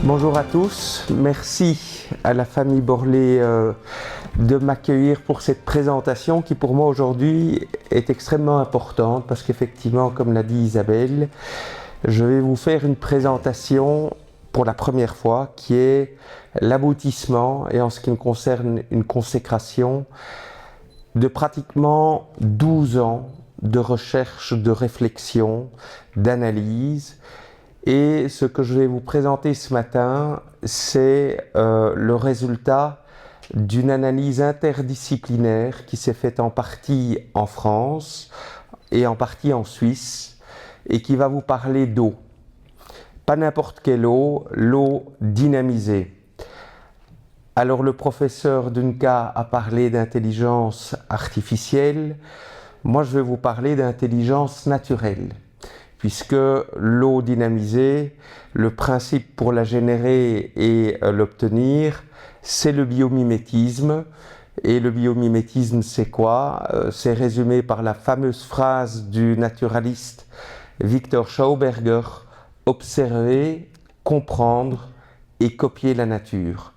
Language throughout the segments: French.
Bonjour à tous, merci à la famille Borlée de m'accueillir pour cette présentation qui pour moi aujourd'hui est extrêmement importante parce qu'effectivement, comme l'a dit Isabelle, je vais vous faire une présentation pour la première fois qui est l'aboutissement et en ce qui me concerne une consécration de pratiquement 12 ans de recherche, de réflexion, d'analyse. Et ce que je vais vous présenter ce matin, c'est le résultat d'une analyse interdisciplinaire qui s'est faite en partie en France et en partie en Suisse et qui va vous parler d'eau. Pas n'importe quelle eau, l'eau dynamisée. Alors le professeur Dunca a parlé d'intelligence artificielle, moi je vais vous parler d'intelligence naturelle. Puisque l'eau dynamisée, le principe pour la générer et l'obtenir, c'est le biomimétisme. Et le biomimétisme, c'est quoi? C'est résumé par la fameuse phrase du naturaliste Victor Schauberger, observer, comprendre et copier la nature.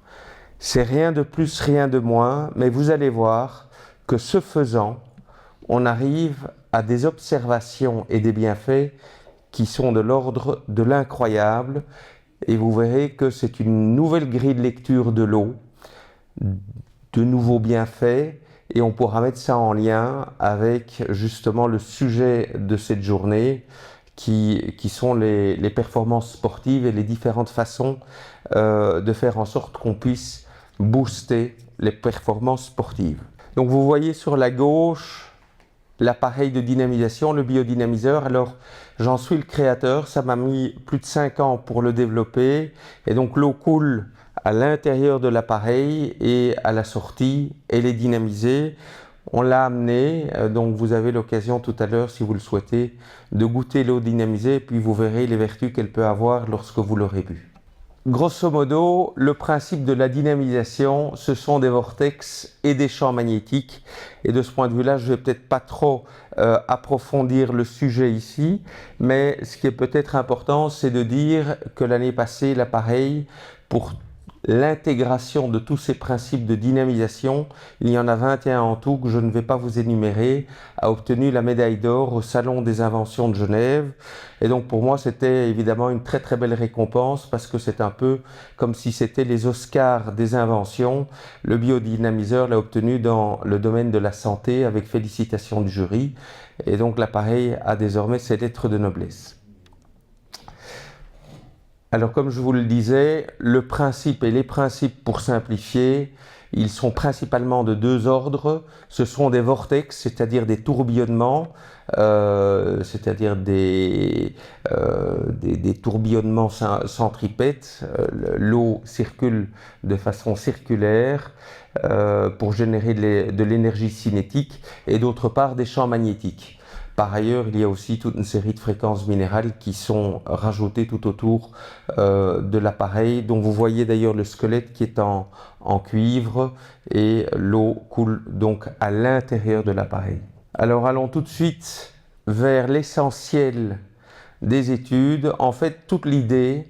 C'est rien de plus, rien de moins, mais vous allez voir que ce faisant, on arrive à des observations et des bienfaits qui sont de l'ordre de l'incroyable, et vous verrez que c'est une nouvelle grille de lecture de l'eau, de nouveaux bienfaits, et on pourra mettre ça en lien avec justement le sujet de cette journée, qui sont les performances sportives et les différentes façons de faire en sorte qu'on puisse booster les performances sportives. Donc vous voyez sur la gauche l'appareil de dynamisation, le biodynamiseur. Alors j'en suis le créateur, ça m'a mis plus de 5 ans pour le développer et donc l'eau coule à l'intérieur de l'appareil et à la sortie elle est dynamisée. On l'a amené, donc vous avez l'occasion tout à l'heure, si vous le souhaitez, de goûter l'eau dynamisée et puis vous verrez les vertus qu'elle peut avoir lorsque vous l'aurez bu. Grosso modo, le principe de la dynamisation, ce sont des vortex et des champs magnétiques. Et de ce point de vue-là, je ne vais peut-être pas trop approfondir le sujet ici, mais ce qui est peut-être important, c'est de dire que l'année passée, l'appareil, pour l'intégration de tous ces principes de dynamisation, il y en a 21 en tout que je ne vais pas vous énumérer, a obtenu la médaille d'or au Salon des Inventions de Genève. Et donc pour moi c'était évidemment une très très belle récompense parce que c'est un peu comme si c'était les Oscars des inventions. Le biodynamiseur l'a obtenu dans le domaine de la santé avec félicitations du jury. Et donc l'appareil a désormais ses lettres de noblesse. Alors comme je vous le disais, le principe et les principes pour simplifier, ils sont principalement de deux ordres. Ce sont des vortex, c'est-à-dire des tourbillonnements, c'est-à-dire des tourbillonnements centripètes. L'eau circule de façon circulaire pour générer de l'énergie cinétique et d'autre part des champs magnétiques. Par ailleurs, il y a aussi toute une série de fréquences minérales qui sont rajoutées tout autour de l'appareil, dont vous voyez d'ailleurs le squelette qui est en cuivre et l'eau coule donc à l'intérieur de l'appareil. Alors allons tout de suite vers l'essentiel des études. En fait, toute l'idée,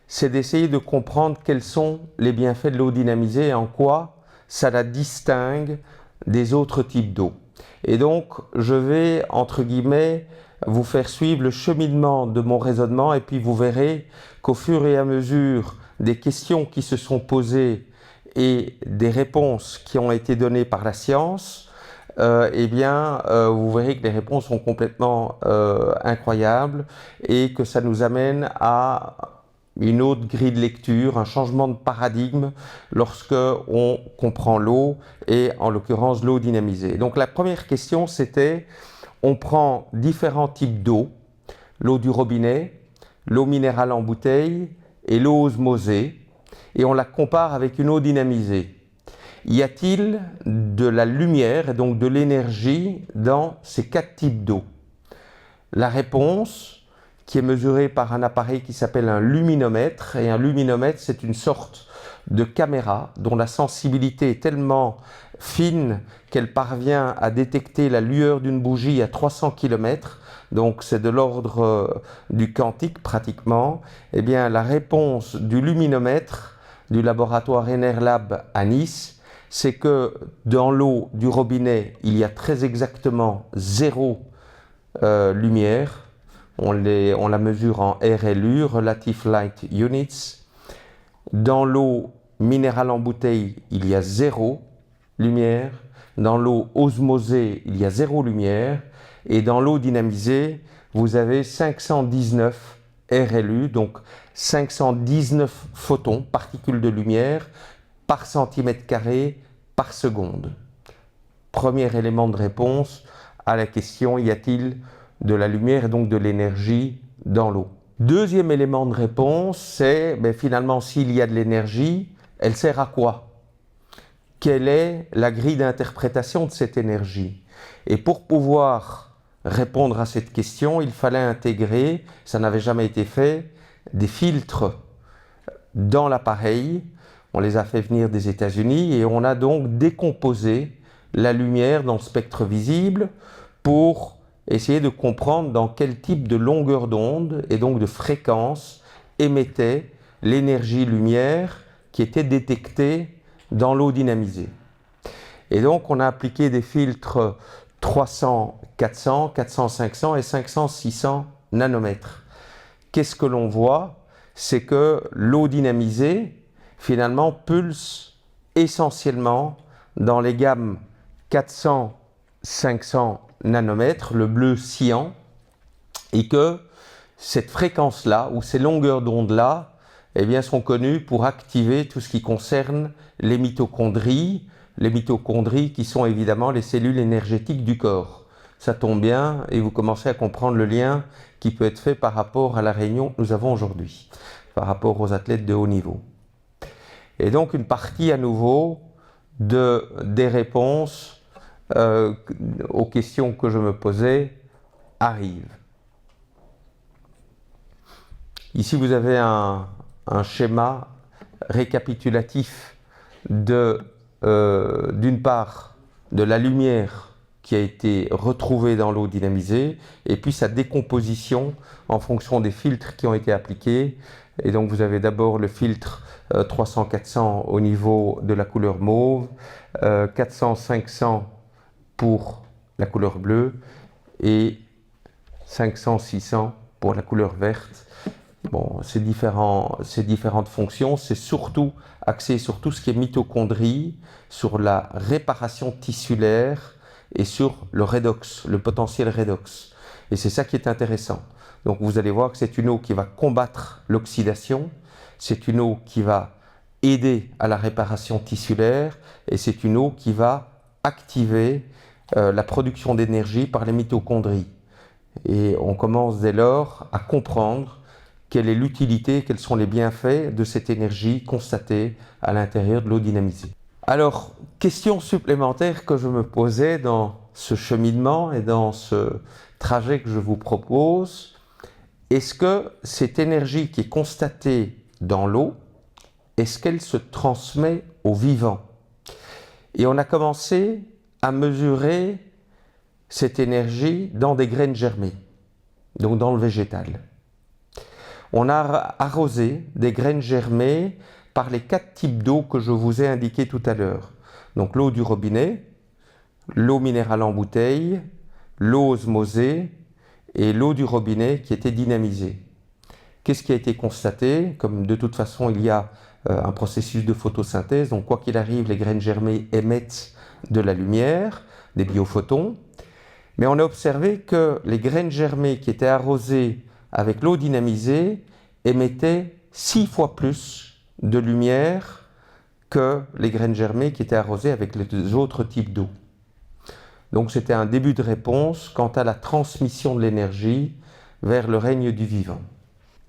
c'est d'essayer de comprendre quels sont les bienfaits de l'eau dynamisée et en quoi ça la distingue des autres types d'eau. Et donc, je vais, entre guillemets, vous faire suivre le cheminement de mon raisonnement et puis vous verrez qu'au fur et à mesure des questions qui se sont posées et des réponses qui ont été données par la science, vous verrez que les réponses sont complètement incroyables et que ça nous amène à une autre grille de lecture, un changement de paradigme lorsque on comprend l'eau et en l'occurrence l'eau dynamisée. Donc la première question c'était, on prend différents types d'eau, l'eau du robinet, l'eau minérale en bouteille et l'eau osmosée et on la compare avec une eau dynamisée. Y a-t-il de la lumière et donc de l'énergie dans ces quatre types d'eau? La réponse, qui est mesuré par un appareil qui s'appelle un luminomètre. Et un luminomètre, c'est une sorte de caméra dont la sensibilité est tellement fine qu'elle parvient à détecter la lueur d'une bougie à 300 km, donc c'est de l'ordre du quantique pratiquement, eh bien la réponse du luminomètre du laboratoire Enerlab à Nice, c'est que dans l'eau du robinet, il y a très exactement 0 lumière. On la mesure en RLU, Relative Light Units. Dans l'eau minérale en bouteille, il y a 0 lumière. Dans l'eau osmosée, il y a 0 lumière. Et dans l'eau dynamisée, vous avez 519 RLU, donc 519 photons, particules de lumière, par centimètre carré par seconde. Premier élément de réponse à la question, y a-t-il de la lumière et donc de l'énergie dans l'eau? Deuxième élément de réponse, c'est finalement s'il y a de l'énergie, elle sert à quoi? Quelle est la grille d'interprétation de cette énergie? Et pour pouvoir répondre à cette question, il fallait intégrer, ça n'avait jamais été fait, des filtres dans l'appareil. On les a fait venir des États-Unis et on a donc décomposé la lumière dans le spectre visible pour essayer de comprendre dans quel type de longueur d'onde et donc de fréquence émettait l'énergie lumière qui était détectée dans l'eau dynamisée. Et donc on a appliqué des filtres 300, 400, 400, 500 et 500, 600 nanomètres. Qu'est-ce que l'on voit? C'est que l'eau dynamisée finalement pulse essentiellement dans les gammes 400, 500 nanomètres, le bleu cyan, et que cette fréquence-là, ou ces longueurs d'onde-là, eh bien, sont connues pour activer tout ce qui concerne les mitochondries qui sont évidemment les cellules énergétiques du corps. Ça tombe bien et vous commencez à comprendre le lien qui peut être fait par rapport à la réunion que nous avons aujourd'hui, par rapport aux athlètes de haut niveau. Et donc une partie à nouveau des réponses aux questions que je me posais arrive. Ici vous avez un schéma récapitulatif d'une part de la lumière qui a été retrouvée dans l'eau dynamisée et puis sa décomposition en fonction des filtres qui ont été appliqués. Et donc vous avez d'abord le filtre 300-400 au niveau de la couleur mauve, 400-500 pour la couleur bleue et 500-600 pour la couleur verte. Bon, ces différentes fonctions, c'est surtout axé sur tout ce qui est mitochondrie, sur la réparation tissulaire et sur le redox, le potentiel redox. Et c'est ça qui est intéressant. Donc vous allez voir que c'est une eau qui va combattre l'oxydation, c'est une eau qui va aider à la réparation tissulaire et c'est une eau qui va activer la production d'énergie par les mitochondries. Et on commence dès lors à comprendre quelle est l'utilité, quels sont les bienfaits de cette énergie constatée à l'intérieur de l'eau dynamisée. Alors, question supplémentaire que je me posais dans ce cheminement et dans ce trajet que je vous propose, est-ce que cette énergie qui est constatée dans l'eau, est-ce qu'elle se transmet au vivant? Et on a commencé à mesurer cette énergie dans des graines germées, donc dans le végétal. On a arrosé des graines germées par les 4 types d'eau que je vous ai indiqués tout à l'heure. Donc l'eau du robinet, l'eau minérale en bouteille, l'eau osmosée et l'eau du robinet qui était dynamisée. Qu'est-ce qui a été constaté? Comme de toute façon il y a un processus de photosynthèse, donc quoi qu'il arrive, les graines germées émettent de la lumière, des biophotons. Mais on a observé que les graines germées qui étaient arrosées avec l'eau dynamisée émettaient 6 fois plus de lumière que les graines germées qui étaient arrosées avec les autres types d'eau. Donc c'était un début de réponse quant à la transmission de l'énergie vers le règne du vivant.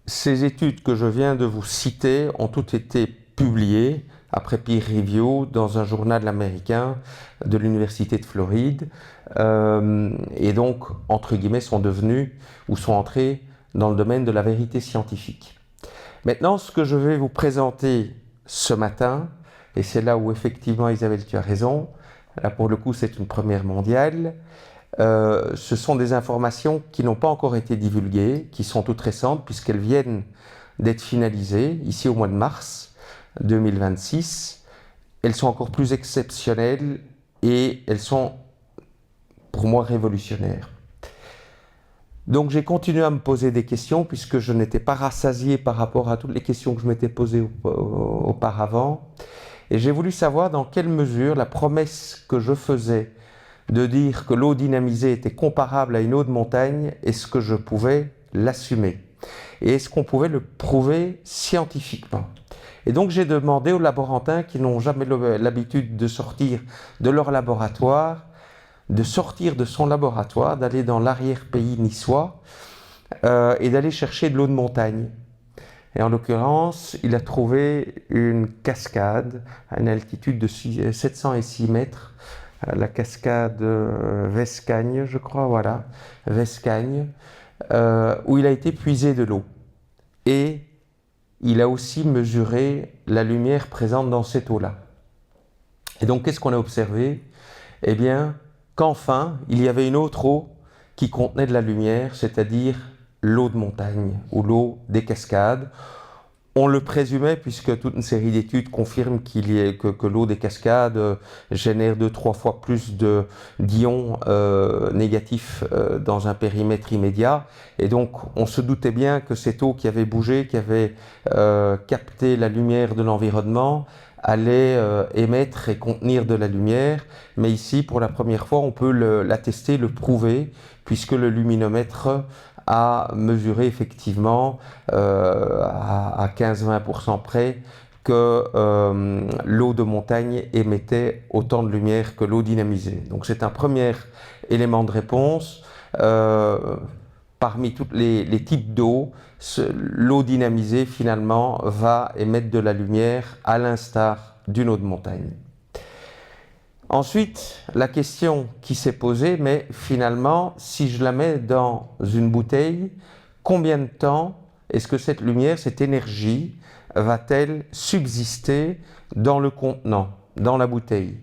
Ces études que je viens de vous citer ont toutes été publiées après peer review dans un journal américain de l'Université de Floride et donc, entre guillemets, sont devenus ou sont entrés dans le domaine de la vérité scientifique. Maintenant, ce que je vais vous présenter ce matin, et c'est là où effectivement Isabelle, tu as raison, là pour le coup c'est une première mondiale, ce sont des informations qui n'ont pas encore été divulguées, qui sont toutes récentes puisqu'elles viennent d'être finalisées ici au mois de mars 2026. Elles sont encore plus exceptionnelles et elles sont pour moi révolutionnaires. Donc j'ai continué à me poser des questions puisque je n'étais pas rassasié par rapport à toutes les questions que je m'étais posées auparavant. Et j'ai voulu savoir dans quelle mesure la promesse que je faisais de dire que l'eau dynamisée était comparable à une eau de montagne, est-ce que je pouvais l'assumer? Et est-ce qu'on pouvait le prouver scientifiquement? Et donc j'ai demandé aux laborantins qui n'ont jamais l'habitude de sortir de leur laboratoire, de sortir de son laboratoire, d'aller dans l'arrière-pays niçois et d'aller chercher de l'eau de montagne. Et en l'occurrence, il a trouvé une cascade à une altitude de 706 mètres, la cascade Vescagne, je crois, voilà, Vescagne, où il a été puisé de l'eau. Et il a aussi mesuré la lumière présente dans cette eau-là. Et donc, qu'est-ce qu'on a observé? Eh bien, qu'enfin, il y avait une autre eau qui contenait de la lumière, c'est-à-dire l'eau de montagne ou l'eau des cascades. On le présumait puisque toute une série d'études confirment que l'eau des cascades génère 2-3 fois plus d'ions négatifs dans un périmètre immédiat. Et donc on se doutait bien que cette eau qui avait bougé, qui avait capté la lumière de l'environnement, allait émettre et contenir de la lumière. Mais ici, pour la première fois, on peut l'attester, le prouver, puisque le luminomètre a mesuré effectivement à 15-20% près que l'eau de montagne émettait autant de lumière que l'eau dynamisée. Donc c'est un premier élément de réponse. Parmi tous les types d'eau, l'eau dynamisée finalement va émettre de la lumière à l'instar d'une eau de montagne. Ensuite, la question qui s'est posée, mais finalement, si je la mets dans une bouteille, combien de temps est-ce que cette lumière, cette énergie, va-t-elle subsister dans le contenant, dans la bouteille?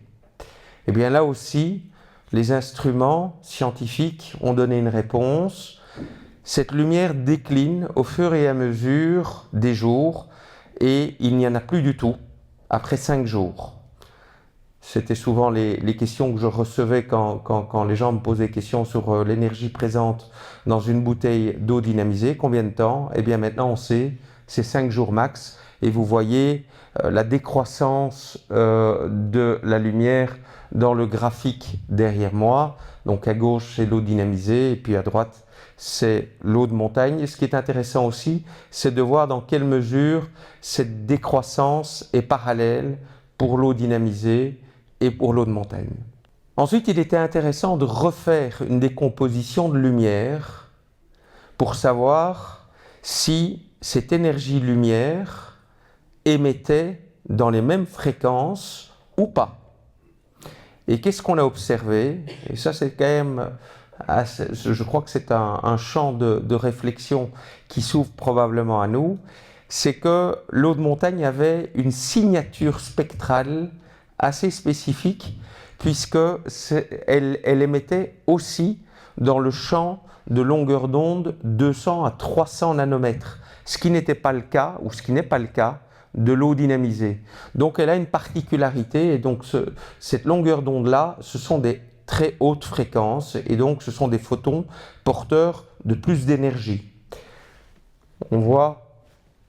Eh bien là aussi, les instruments scientifiques ont donné une réponse. Cette lumière décline au fur et à mesure des jours et il n'y en a plus du tout après 5 jours. C'était souvent les questions que je recevais quand les gens me posaient des questions sur l'énergie présente dans une bouteille d'eau dynamisée. Combien de temps? Eh bien maintenant on sait, c'est 5 jours max. Et vous voyez la décroissance de la lumière dans le graphique derrière moi. Donc à gauche c'est l'eau dynamisée et puis à droite c'est l'eau de montagne. Et ce qui est intéressant aussi, c'est de voir dans quelle mesure cette décroissance est parallèle pour l'eau dynamisée et pour l'eau de montagne. Ensuite, il était intéressant de refaire une décomposition de lumière pour savoir si cette énergie lumière émettait dans les mêmes fréquences ou pas. Et qu'est-ce qu'on a observé? Et ça, c'est quand même, je crois que c'est un champ de réflexion qui s'ouvre probablement à nous, c'est que l'eau de montagne avait une signature spectrale assez spécifique, puisqu'elle émettait aussi dans le champ de longueur d'onde 200 à 300 nanomètres, ce qui n'était pas le cas, ou ce qui n'est pas le cas, de l'eau dynamisée. Donc elle a une particularité, et donc cette longueur d'onde-là, ce sont des très hautes fréquences, et donc ce sont des photons porteurs de plus d'énergie. On voit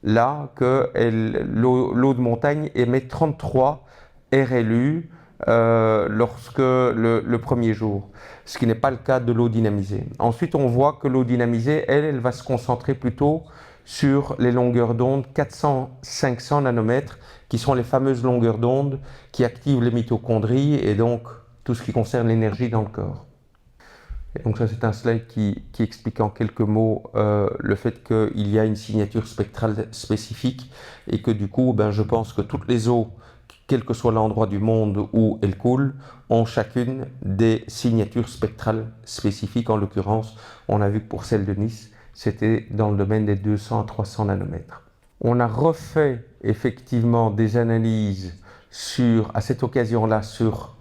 là que l'eau de montagne émet 33 RLU lorsque le premier jour, ce qui n'est pas le cas de l'eau dynamisée. Ensuite, on voit que l'eau dynamisée, elle va se concentrer plutôt sur les longueurs d'onde 400-500 nanomètres, qui sont les fameuses longueurs d'onde qui activent les mitochondries et donc tout ce qui concerne l'énergie dans le corps. Et donc ça, c'est un slide qui explique en quelques mots le fait qu'il y a une signature spectrale spécifique et que du coup, je pense que toutes les eaux, quel que soit l'endroit du monde où elles coulent, ont chacune des signatures spectrales spécifiques. En l'occurrence, on a vu que pour celle de Nice, c'était dans le domaine des 200 à 300 nanomètres. On a refait effectivement des analyses à cette occasion-là sur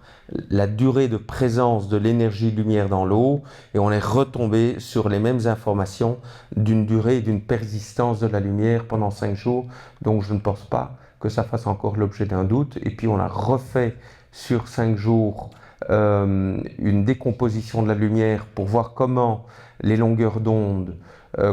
la durée de présence de l'énergie lumière dans l'eau, et on est retombé sur les mêmes informations d'une durée et d'une persistance de la lumière pendant 5 jours. Donc je ne pense pas que ça fasse encore l'objet d'un doute. Et puis on a refait sur 5 jours une décomposition de la lumière pour voir comment les longueurs d'onde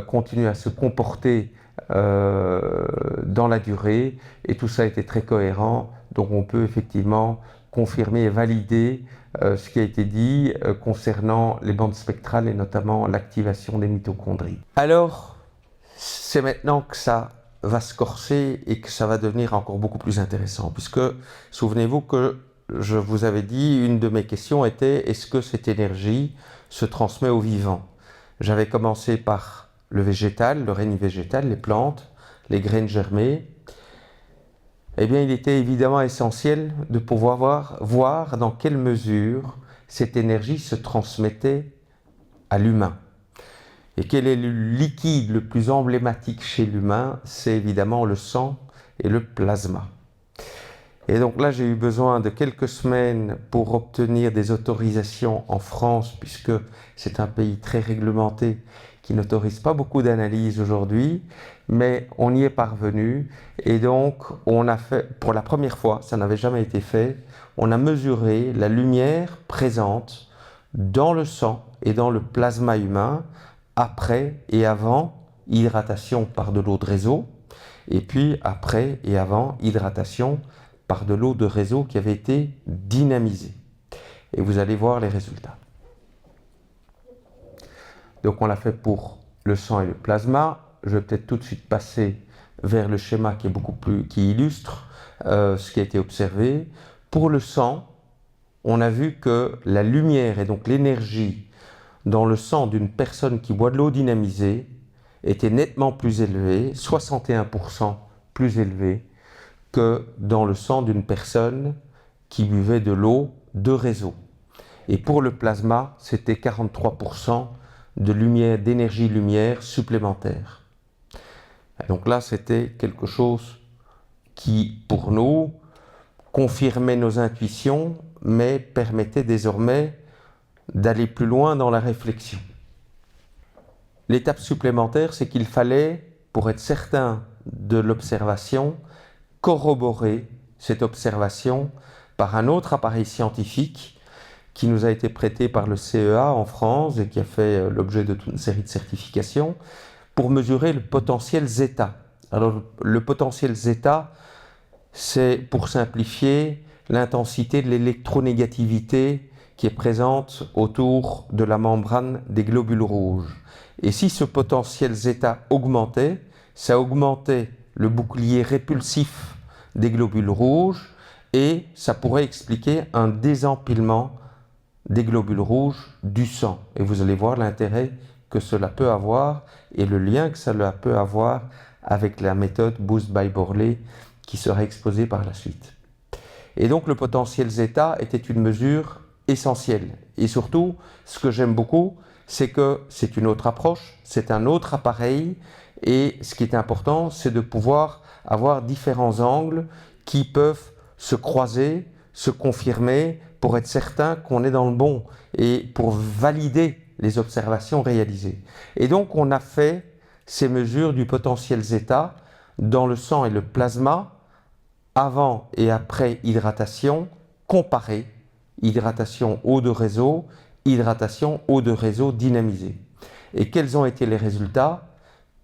continuent à se comporter dans la durée, et tout ça était très cohérent. Donc on peut effectivement confirmer et valider ce qui a été dit concernant les bandes spectrales et notamment l'activation des mitochondries. Alors, c'est maintenant que ça va se corser et que ça va devenir encore beaucoup plus intéressant, puisque souvenez-vous que je vous avais dit, une de mes questions était: est-ce que cette énergie se transmet au vivant? J'avais commencé par le végétal, le règne végétal, les plantes, les graines germées. Eh bien, il était évidemment essentiel de pouvoir voir dans quelle mesure cette énergie se transmettait à l'humain. Et quel est le liquide le plus emblématique chez l'humain? C'est évidemment le sang et le plasma. Et donc là, j'ai eu besoin de quelques semaines pour obtenir des autorisations en France, puisque c'est un pays très réglementé qui n'autorise pas beaucoup d'analyses aujourd'hui, mais on y est parvenu. Et donc, on a fait, pour la première fois, ça n'avait jamais été fait, on a mesuré la lumière présente dans le sang et dans le plasma humain après et avant hydratation par de l'eau de réseau, et puis après et avant hydratation par de l'eau de réseau qui avait été dynamisée. Et vous allez voir les résultats. Donc on l'a fait pour le sang et le plasma. Je vais peut-être tout de suite passer vers le schéma qui illustre ce qui a été observé. Pour le sang, on a vu que la lumière et donc l'énergie dans le sang d'une personne qui boit de l'eau dynamisée était nettement plus élevée, 61% plus élevée, que dans le sang d'une personne qui buvait de l'eau de réseau. Et pour le plasma, c'était 43% d'énergie lumière supplémentaire. Et donc là, c'était quelque chose qui, pour nous, confirmait nos intuitions, mais permettait désormais d'aller plus loin dans la réflexion. L'étape supplémentaire, c'est qu'il fallait, pour être certain de l'observation, corroborer cette observation par un autre appareil scientifique qui nous a été prêté par le CEA en France et qui a fait l'objet de toute une série de certifications pour mesurer le potentiel zeta. Alors le potentiel zeta, c'est, pour simplifier, l'intensité de l'électronégativité qui est présente autour de la membrane des globules rouges. Et si ce potentiel zeta augmentait, ça augmentait le bouclier répulsif des globules rouges et ça pourrait expliquer un désempilement des globules rouges du sang. Et vous allez voir l'intérêt que cela peut avoir et le lien que cela peut avoir avec la méthode Boost by Borlée qui sera exposée par la suite. Et donc le potentiel zeta était une mesure essentielle. Et surtout, ce que j'aime beaucoup, c'est que c'est une autre approche, c'est un autre appareil. Et ce qui est important, c'est de pouvoir avoir différents angles qui peuvent se croiser, se confirmer pour être certain qu'on est dans le bon et pour valider les observations réalisées. Et donc, on a fait ces mesures du potentiel zeta dans le sang et le plasma avant et après hydratation, comparée, hydratation eau de réseau, hydratation eau de réseau dynamisée. Et quels ont été les résultats?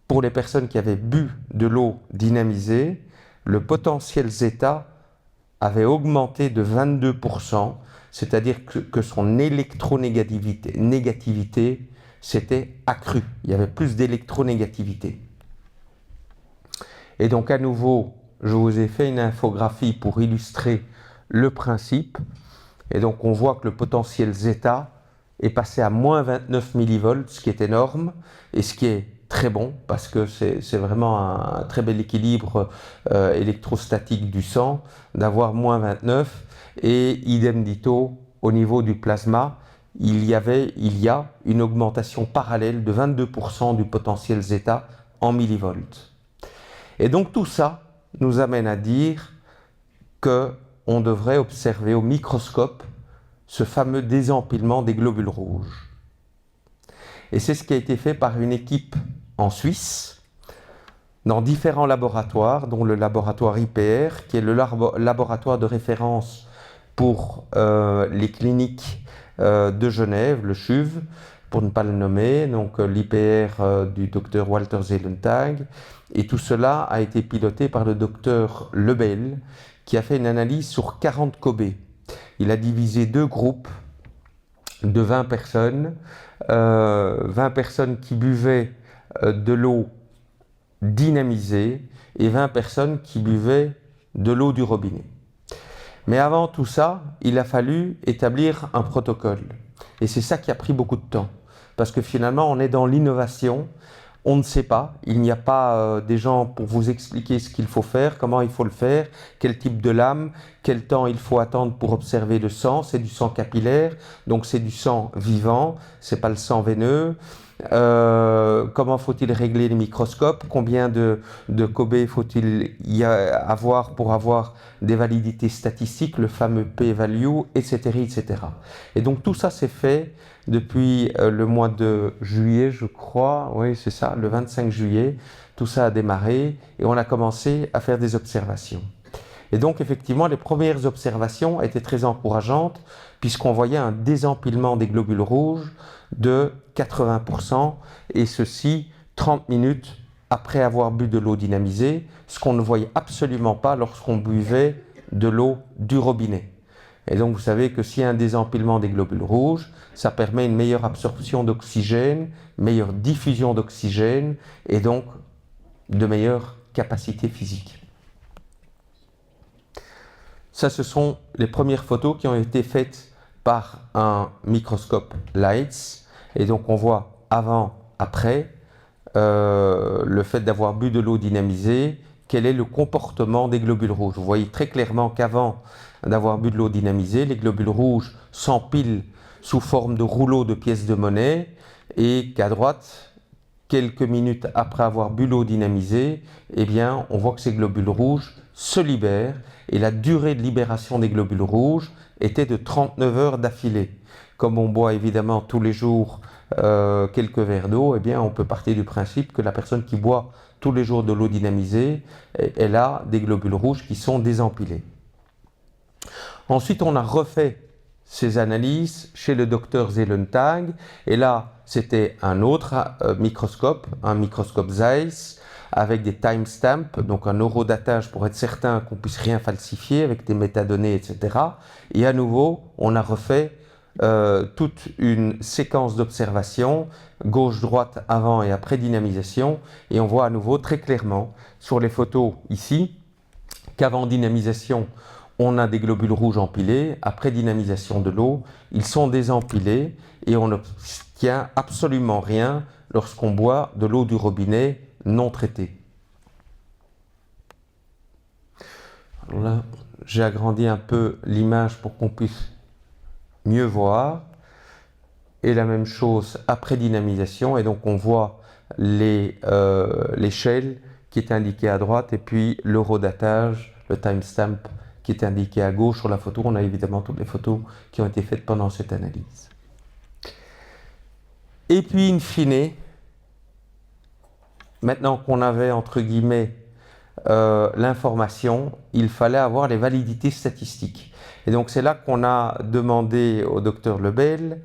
Pour les personnes qui avaient bu de l'eau dynamisée, le potentiel zeta avait augmenté de 22%, c'est-à-dire que son électronégativité s'était accrue. Il y avait plus d'électronégativité. Et donc à nouveau, je vous ai fait une infographie pour illustrer le principe. Et donc on voit que le potentiel zeta est passé à moins 29 millivolts, ce qui est énorme et ce qui est très bon parce que c'est vraiment un très bel équilibre électrostatique du sang d'avoir moins 29, et idem dito au niveau du plasma, il y a une augmentation parallèle de 22% du potentiel zeta en millivolts. Et donc tout ça nous amène à dire qu'on devrait observer au microscope ce fameux désempilement des globules rouges. Et c'est ce qui a été fait par une équipe en Suisse, dans différents laboratoires, dont le laboratoire IPR, qui est le laboratoire de référence pour les cliniques de Genève, le CHUV, pour ne pas le nommer, donc l'IPR du docteur Walter Seelentag. Et tout cela a été piloté par le docteur Lebel, qui a fait une analyse sur 40 Kobe. Il a divisé deux groupes de 20 personnes, 20 personnes qui buvaient de l'eau dynamisée et 20 personnes qui buvaient de l'eau du robinet. Mais avant tout ça, il a fallu établir un protocole. Et c'est ça qui a pris beaucoup de temps. Parce que finalement, on est dans l'innovation. On ne sait pas. Il n'y a pas des gens pour vous expliquer ce qu'il faut faire, comment il faut le faire, quel type de lame, quel temps il faut attendre pour observer le sang. C'est du sang capillaire, donc c'est du sang vivant, c'est pas le sang veineux. Comment faut-il régler les microscopes? Combien de Kobe faut-il y avoir pour avoir des validités statistiques, le fameux p-value, etc., etc. Et donc tout ça s'est fait depuis le mois de juillet, je crois, oui c'est ça, le 25 juillet, tout ça a démarré et on a commencé à faire des observations. Et donc effectivement, les premières observations étaient très encourageantes puisqu'on voyait un désempilement des globules rouges de 80% et ceci 30 minutes après avoir bu de l'eau dynamisée, ce qu'on ne voyait absolument pas lorsqu'on buvait de l'eau du robinet. Et donc vous savez que s'il y a un désempilement des globules rouges, ça permet une meilleure absorption d'oxygène, meilleure diffusion d'oxygène et donc de meilleures capacités physiques. Ça, ce sont les premières photos qui ont été faites par un microscope Leitz. Et donc on voit avant, après, le fait d'avoir bu de l'eau dynamisée, quel est le comportement des globules rouges. Vous voyez très clairement qu'avant d'avoir bu de l'eau dynamisée, les globules rouges s'empilent sous forme de rouleaux de pièces de monnaie et qu'à droite, quelques minutes après avoir bu l'eau dynamisée, eh bien, on voit que ces globules rouges se libèrent et la durée de libération des globules rouges était de 39 heures d'affilée. Comme on boit évidemment tous les jours quelques verres d'eau, eh bien, on peut partir du principe que la personne qui boit tous les jours de l'eau dynamisée, elle a des globules rouges qui sont désempilés. Ensuite, on a refait ces analyses chez le docteur Seelentag et là, c'était un autre microscope, un microscope Zeiss avec des timestamps, donc un horodatage pour être certain qu'on puisse rien falsifier avec des métadonnées, etc. Et à nouveau, on a refait toute une séquence d'observation, gauche-droite, avant et après dynamisation, et on voit à nouveau très clairement sur les photos ici qu'avant dynamisation, on a des globules rouges empilés, après dynamisation de l'eau, ils sont désempilés et on n'obtient absolument rien lorsqu'on boit de l'eau du robinet non traitée. Alors là, j'ai agrandi un peu l'image pour qu'on puisse mieux voir. Et la même chose après dynamisation, et donc on voit l'échelle qui est indiquée à droite et puis l'horodatage, le timestamp qui est indiqué à gauche sur la photo. On a évidemment toutes les photos qui ont été faites pendant cette analyse. Et puis, in fine, maintenant qu'on avait, entre guillemets, l'information, il fallait avoir les validités statistiques. Et donc, c'est là qu'on a demandé au docteur Lebel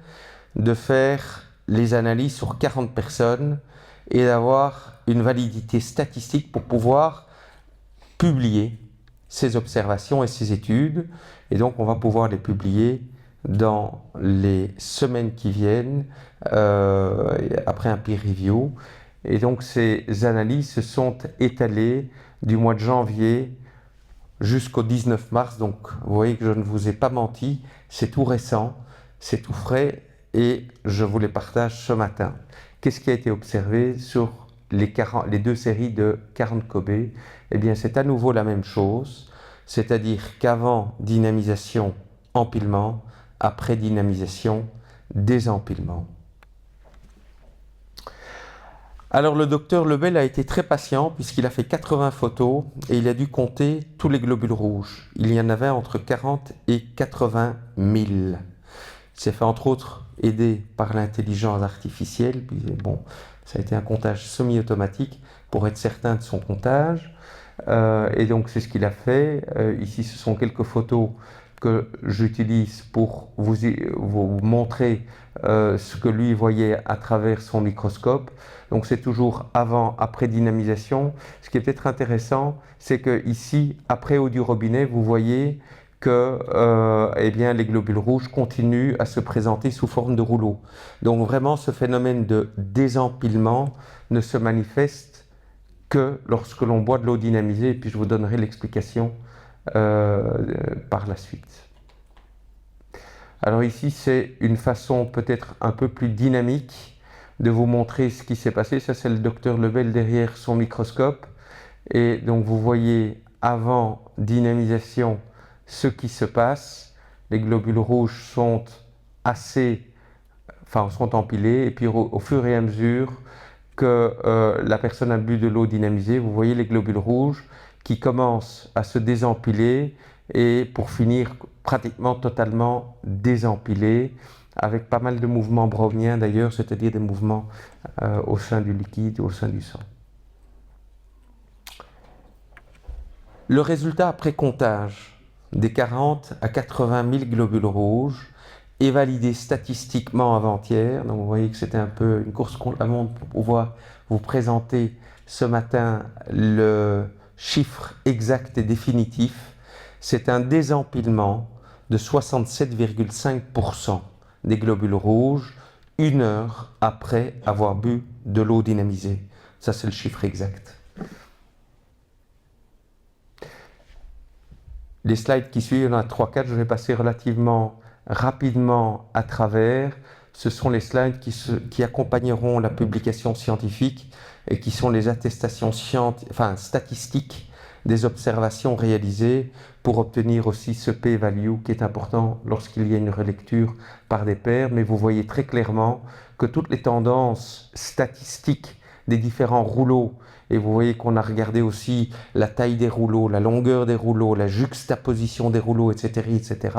de faire les analyses sur 40 personnes et d'avoir une validité statistique pour pouvoir publier ces observations et ces études. Et donc, on va pouvoir les publier dans les semaines qui viennent, après un peer review. Et donc, ces analyses se sont étalées du mois de janvier jusqu'au 19 mars. Donc, vous voyez que je ne vous ai pas menti, c'est tout récent, c'est tout frais et je vous les partage ce matin. Qu'est-ce qui a été observé sur les deux séries de 40 Kobe? Eh bien, c'est à nouveau la même chose, c'est-à-dire qu'avant dynamisation, empilement, après dynamisation, désempilement. Alors le docteur Lebel a été très patient puisqu'il a fait 80 photos et il a dû compter tous les globules rouges. Il y en avait entre 40 et 80 000. Il s'est fait entre autres aider par l'intelligence artificielle. Puis, bon, ça a été un comptage semi-automatique pour être certain de son comptage. Et donc c'est ce qu'il a fait. Ici ce sont quelques photos que j'utilise pour vous montrer ce que lui voyait à travers son microscope. Donc c'est toujours avant, après dynamisation. Ce qui est peut-être intéressant, c'est que ici, après eau du robinet, vous voyez que eh bien, les globules rouges continuent à se présenter sous forme de rouleaux. Donc vraiment, ce phénomène de désempilement ne se manifeste que lorsque l'on boit de l'eau dynamisée, et puis je vous donnerai l'explication par la suite. Alors ici, c'est une façon peut-être un peu plus dynamique de vous montrer ce qui s'est passé. Ça, c'est le docteur Lebel derrière son microscope. Et donc, vous voyez avant dynamisation ce qui se passe. Les globules rouges sont sont empilés. Et puis, au fur et à mesure que la personne a bu de l'eau dynamisée, vous voyez les globules rouges qui commencent à se désempiler et pour finir pratiquement totalement désempilés, avec pas mal de mouvements browniens d'ailleurs, c'est-à-dire des mouvements au sein du liquide, au sein du sang. Le résultat après comptage des 40 à 80 000 globules rouges est validé statistiquement avant-hier. Donc vous voyez que c'était un peu une course contre la montre pour pouvoir vous présenter ce matin le chiffre exact et définitif. C'est un désempilement de 67,5% des globules rouges 1 heure après avoir bu de l'eau dynamisée. Ça, c'est le chiffre exact. Les slides qui suivent, il y en a 3-4, je vais passer relativement rapidement à travers. Ce sont les slides qui accompagneront la publication scientifique et qui sont les attestations statistiques des observations réalisées pour obtenir aussi ce p-value qui est important lorsqu'il y a une relecture par des pairs. Mais vous voyez très clairement que toutes les tendances statistiques des différents rouleaux, et vous voyez qu'on a regardé aussi la taille des rouleaux, la longueur des rouleaux, la juxtaposition des rouleaux, etc., etc.,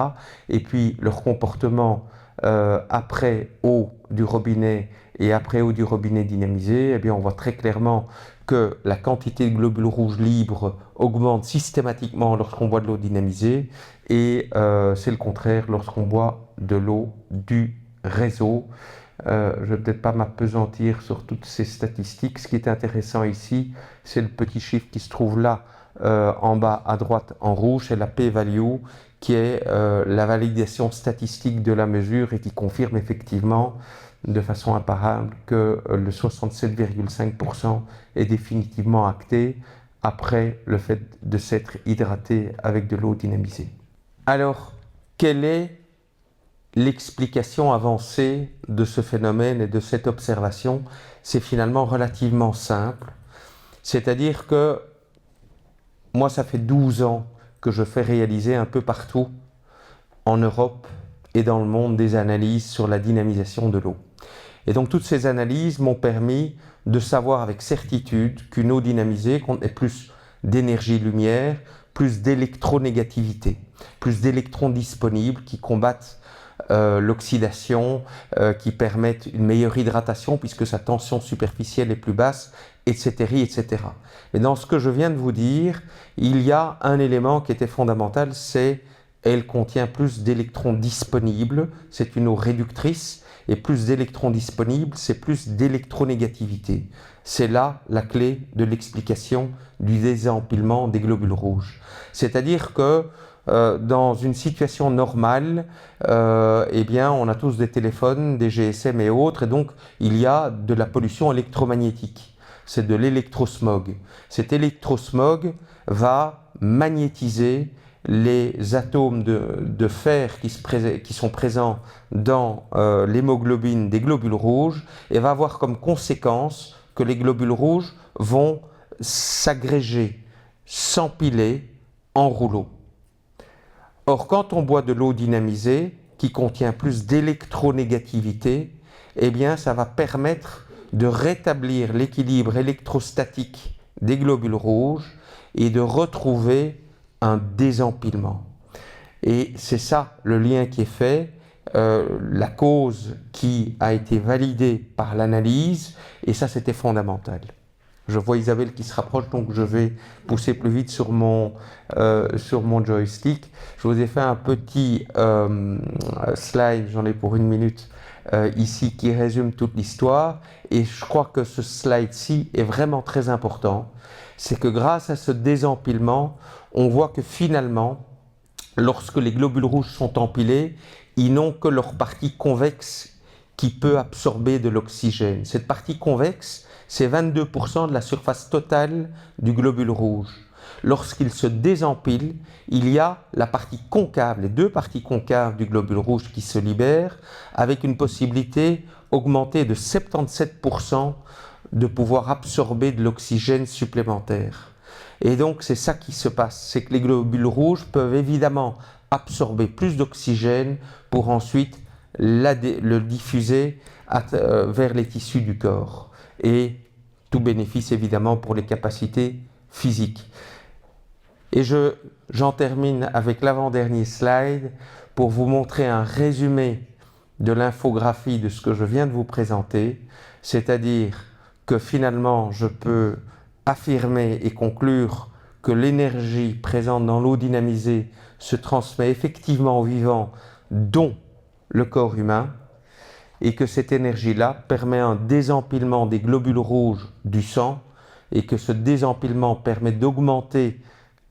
et puis leur comportement après eau du robinet et après eau du robinet dynamisé, eh bien on voit très clairement que la quantité de globules rouges libres augmente systématiquement lorsqu'on boit de l'eau dynamisée et c'est le contraire lorsqu'on boit de l'eau du réseau. Je ne vais peut-être pas m'appesantir sur toutes ces statistiques. Ce qui est intéressant ici, c'est le petit chiffre qui se trouve là en bas à droite en rouge, c'est la p-value qui est la validation statistique de la mesure et qui confirme effectivement de façon imparable que le 67,5% est définitivement acté après le fait de s'être hydraté avec de l'eau dynamisée. Alors, quelle est l'explication avancée de ce phénomène et de cette observation? C'est finalement relativement simple. C'est-à-dire que moi, ça fait 12 ans que je fais réaliser un peu partout en Europe et dans le monde des analyses sur la dynamisation de l'eau. Et donc toutes ces analyses m'ont permis de savoir avec certitude qu'une eau dynamisée contenait plus d'énergie-lumière, plus d'électronégativité, plus d'électrons disponibles qui combattent l'oxydation, qui permettent une meilleure hydratation puisque sa tension superficielle est plus basse, etc., etc. Et dans ce que je viens de vous dire, il y a un élément qui était fondamental, c'est elle contient plus d'électrons disponibles, c'est une eau réductrice, et plus d'électrons disponibles, c'est plus d'électronégativité. C'est là la clé de l'explication du désempilement des globules rouges. C'est-à-dire que dans une situation normale, eh bien, on a tous des téléphones, des GSM et autres, et donc il y a de la pollution électromagnétique. C'est de l'électrosmog. Cet électrosmog va magnétiser les atomes de fer qui sont présents dans l'hémoglobine des globules rouges et va avoir comme conséquence que les globules rouges vont s'agréger, s'empiler en rouleaux. Or, quand on boit de l'eau dynamisée qui contient plus d'électronégativité, eh bien, ça va permettre de rétablir l'équilibre électrostatique des globules rouges et de retrouver un désempilement. Et c'est ça le lien qui est fait, la cause qui a été validée par l'analyse, et ça c'était fondamental. Je vois Isabelle qui se rapproche, donc je vais pousser plus vite sur mon joystick. Je vous ai fait un petit slide, j'en ai pour 1 minute, ici, qui résume toute l'histoire. Et je crois que ce slide-ci est vraiment très important. C'est que grâce à ce désempilement, on voit que finalement, lorsque les globules rouges sont empilés, ils n'ont que leur partie convexe qui peut absorber de l'oxygène. Cette partie convexe, c'est 22% de la surface totale du globule rouge. Lorsqu'il se désempile, il y a la partie concave, les 2 parties concaves du globule rouge qui se libèrent, avec une possibilité augmentée de 77% de pouvoir absorber de l'oxygène supplémentaire. Et donc c'est ça qui se passe, c'est que les globules rouges peuvent évidemment absorber plus d'oxygène pour ensuite le diffuser vers les tissus du corps. Et tout bénéfice évidemment pour les capacités physiques. Et j'en termine avec l'avant-dernier slide pour vous montrer un résumé de l'infographie de ce que je viens de vous présenter, c'est-à-dire que finalement je peux affirmer et conclure que l'énergie présente dans l'eau dynamisée se transmet effectivement au vivant, dont le corps humain, et que cette énergie-là permet un désempilement des globules rouges du sang, et que ce désempilement permet d'augmenter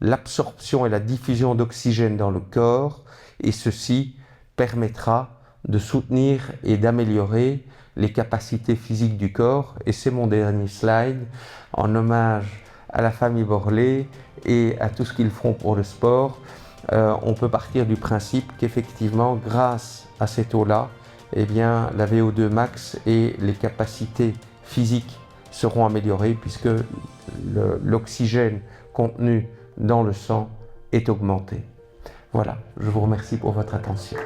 l'absorption et la diffusion d'oxygène dans le corps, et ceci permettra de soutenir et d'améliorer les capacités physiques du corps. Et c'est mon dernier slide, en hommage à la famille Borlée et à tout ce qu'ils font pour le sport. On peut partir du principe qu'effectivement, grâce à cette eau-là, eh bien, la VO2 max et les capacités physiques seront améliorées puisque l'oxygène contenu dans le sang est augmenté. Voilà, je vous remercie pour votre attention.